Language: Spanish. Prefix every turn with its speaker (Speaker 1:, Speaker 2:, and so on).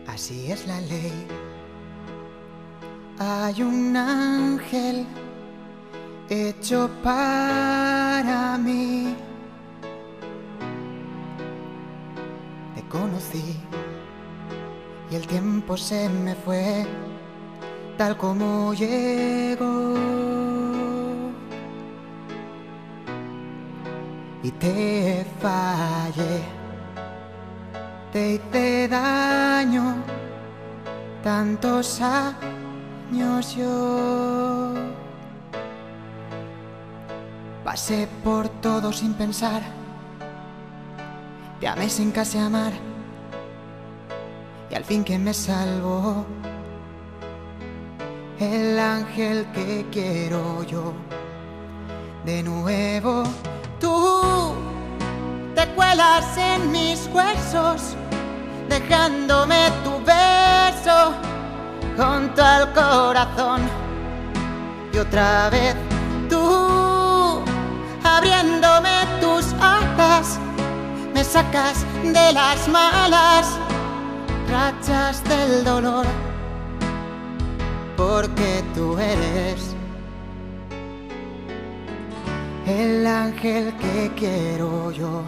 Speaker 1: Así es la ley. Hay un ángel hecho para mí. Te conocí y el tiempo se me fue tal como llegó. Y te fallé, te hice daño, tantos años yo. Pasé por todo sin pensar, te amé sin casi amar, y al fin que me salvó el ángel que quiero yo. De nuevo tú te cuelas en mis huesos, dejándome tu beso junto al corazón. Y otra vez tú, abriéndome tus alas, me sacas de las malas rachas del dolor, porque tú eres el ángel que quiero yo.